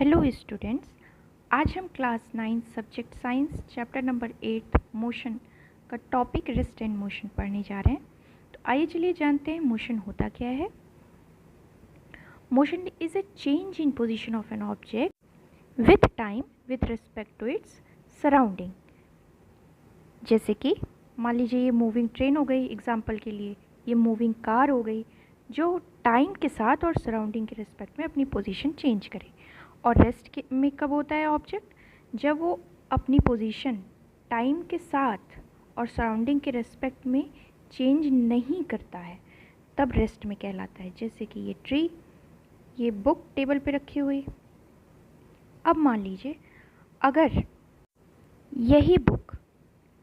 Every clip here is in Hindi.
हेलो स्टूडेंट्स, आज हम class 9 subject science chapter number 8 motion का टॉपिक रेस्ट एंड मोशन पढ़ने जा रहे हैं। तो आइए चलिए जानते हैं मोशन होता क्या है। Motion is a change in position of an object with time with respect to its surrounding. जैसे कि मान लीजिए ये मूविंग ट्रेन हो गई, एग्जाम्पल के लिए ये मूविंग कार हो गई, जो टाइम के साथ और सराउंडिंग के रिस्पेक्ट में अपनी पोजीशन चेंज करे। और रेस्ट के में कब होता है ऑब्जेक्ट? जब वो अपनी पोजीशन टाइम के साथ और सराउंडिंग के रिस्पेक्ट में चेंज नहीं करता है, तब रेस्ट में कहलाता है। जैसे कि ये ट्री, ये बुक टेबल पे रखी हुई। अब मान लीजिए अगर यही बुक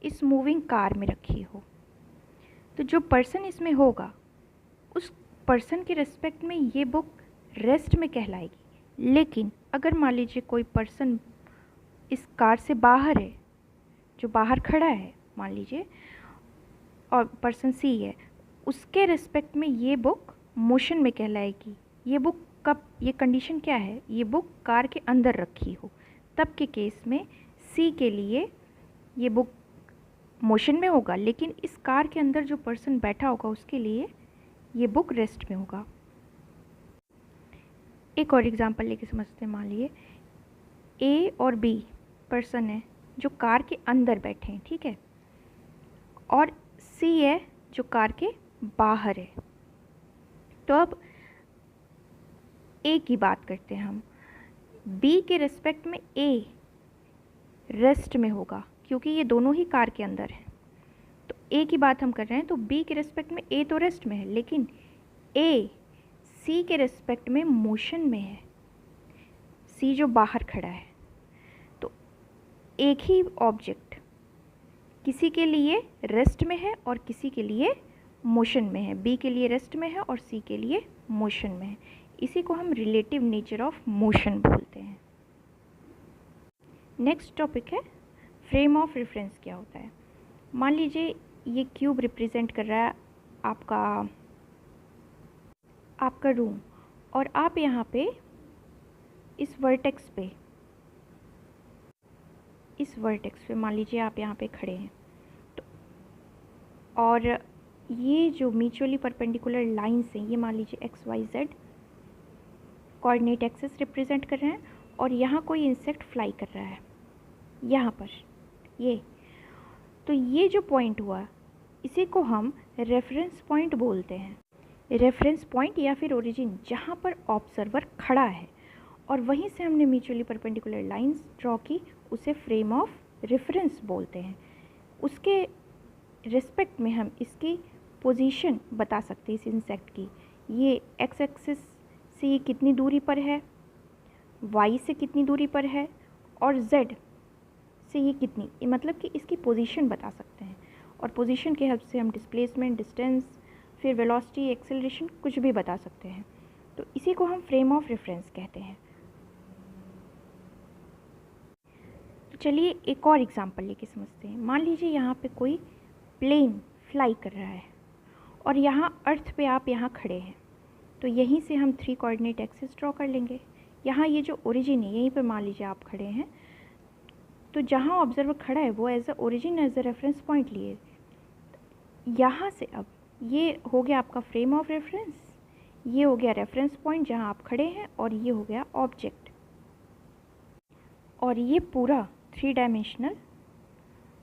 इस मूविंग कार में रखी हो, तो जो पर्सन इसमें होगा उस पर्सन के रिस्पेक्ट में ये बुक रेस्ट में कहलाएगी। लेकिन अगर मान लीजिए कोई पर्सन इस कार से बाहर है, जो बाहर खड़ा है मान लीजिए, और पर्सन सी है, उसके रिस्पेक्ट में ये बुक मोशन में कहलाएगी। ये बुक कब, ये कंडीशन क्या है, ये बुक कार के अंदर रखी हो, तब के केस में सी के लिए ये बुक मोशन में होगा, लेकिन इस कार के अंदर जो पर्सन बैठा होगा उसके लिए ये बुक रेस्ट में होगा। एक और एग्जांपल लेके समझते हैं। मान लिए ए और बी पर्सन है जो कार के अंदर बैठे हैं, ठीक है, और सी है जो कार के बाहर है। तो अब ए की बात करते हैं हम। बी के रिस्पेक्ट में ए रेस्ट में होगा क्योंकि ये दोनों ही कार के अंदर हैं। तो ए की बात हम कर रहे हैं, तो बी के रिस्पेक्ट में ए तो रेस्ट में है, लेकिन ए सी के रिस्पेक्ट में मोशन में है, सी जो बाहर खड़ा है। तो एक ही ऑब्जेक्ट किसी के लिए रेस्ट में है और किसी के लिए मोशन में है। बी के लिए रेस्ट में है और सी के लिए मोशन में है। इसी को हम रिलेटिव नेचर ऑफ मोशन बोलते हैं। नेक्स्ट टॉपिक है फ्रेम ऑफ रेफरेंस। क्या होता है? मान लीजिए ये क्यूब रिप्रेजेंट कर रहा है आपका रूम, और आप यहाँ पे इस वर्टेक्स पे मान लीजिए आप यहाँ पे खड़े हैं, तो और ये जो म्यूचुअली परपेंडिकुलर लाइंस हैं, ये मान लीजिए X Y Z coordinate axis represent कर रहे हैं, और यहाँ कोई इंसेक्ट फ्लाई कर रहा है यहाँ पर, ये तो ये जो पॉइंट हुआ इसी को हम रेफरेंस पॉइंट बोलते हैं। रेफरेंस पॉइंट या फिर ओरिजिन, जहाँ पर ऑब्जर्वर खड़ा है और वहीं से हमने म्यूचुअली परपेंडिकुलर लाइंस ड्रॉ की, उसे फ्रेम ऑफ रेफरेंस बोलते हैं। उसके रिस्पेक्ट में हम इसकी पोजीशन बता सकते हैं इस इंसेक्ट की। ये एक्स एक्सिस से ये कितनी दूरी पर है, वाई से कितनी दूरी पर है, और जेड से ये कितनी, मतलब कि इसकी पोजीशन बता सकते हैं। और पोजीशन के हेल्प से हम डिस्प्लेसमेंट, डिस्टेंस, फिर वेलोसिटी, एक्सेलरेशन कुछ भी बता सकते हैं। तो इसी को हम फ्रेम ऑफ रेफरेंस कहते हैं। तो चलिए एक और एग्जांपल लेके समझते हैं। मान लीजिए यहाँ पे कोई प्लेन फ्लाई कर रहा है और यहाँ अर्थ पे आप यहाँ खड़े हैं, तो यहीं से हम 3 कोऑर्डिनेट एक्सिस ड्रॉ कर लेंगे। यहाँ ये जो ओरिजिन है, यहीं पर मान लीजिए आप खड़े हैं, तो जहाँ ऑब्जर्वर खड़ा है वो as a origin, as a reference point लिए। यहाँ से अब ये हो गया आपका फ्रेम ऑफ रेफरेंस, ये हो गया रेफरेंस पॉइंट जहाँ आप खड़े हैं, और ये हो गया ऑब्जेक्ट। और ये पूरा 3 डायमेंशनल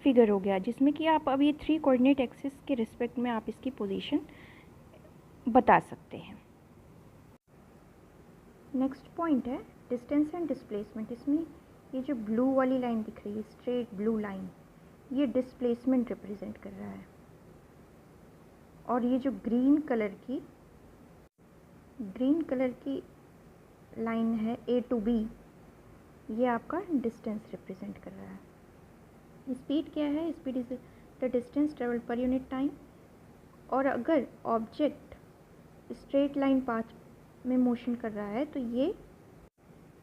फिगर हो गया, जिसमें कि आप अब ये 3 कोऑर्डिनेट एक्सिस के रिस्पेक्ट में आप इसकी पोजीशन बता सकते हैं। नेक्स्ट पॉइंट है डिस्टेंस एंड डिस्प्लेसमेंट। इसमें ये जो ब्लू वाली लाइन दिख रही है, स्ट्रेट ब्लू लाइन, ये डिस्प्लेसमेंट रिप्रेजेंट कर रहा है, और ये जो ग्रीन कलर की लाइन है ए टू बी, ये आपका डिस्टेंस रिप्रेजेंट कर रहा है। स्पीड क्या है? Speed is the distance travelled per unit time. और अगर ऑब्जेक्ट स्ट्रेट लाइन पाथ में मोशन कर रहा है तो ये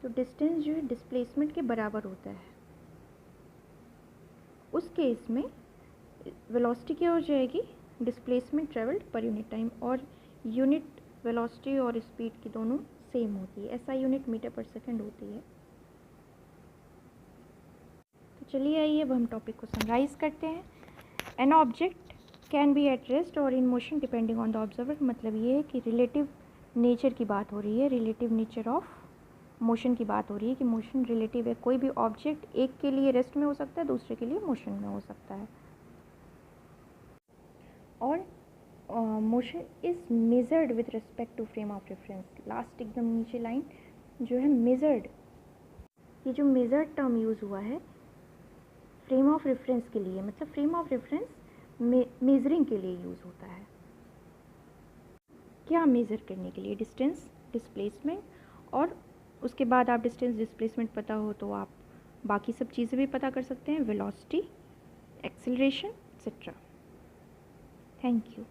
तो डिस्टेंस जो है डिस्प्लेसमेंट के बराबर होता है। उस केस में वेलोसिटी क्या हो जाएगी? Displacement travelled per unit time. और यूनिट वेलोसिटी और स्पीड की दोनों सेम होती है, एसआई यूनिट मीटर पर सेकंड होती है। चलिए आइए अब हम टॉपिक को समराइज़ करते हैं। An object can be at rest और in motion depending on the observer. मतलब ये है कि रिलेटिव नेचर की बात हो रही है, रिलेटिव नेचर ऑफ मोशन की बात हो रही है कि मोशन रिलेटिव है। कोई भी ऑब्जेक्ट एक के लिए रेस्ट में हो सकता है, दूसरे के लिए मोशन में हो सकता है। और motion is measured with respect to frame of reference. Last एकदम नीचे लाइन जो है मेजर्ड, ये जो मेजर्ड टर्म यूज़ हुआ है फ्रेम ऑफ रेफरेंस के लिए, मतलब फ्रेम ऑफ रेफरेंस मेजरिंग के लिए यूज़ होता है। क्या मेज़र करने के लिए? डिस्टेंस, डिस्प्लेसमेंट, और उसके बाद आप डिस्टेंस डिस्प्लेसमेंट पता हो तो आप बाकी सब चीज़ें भी पता कर सकते हैं, velocity, acceleration etcetera. Thank you.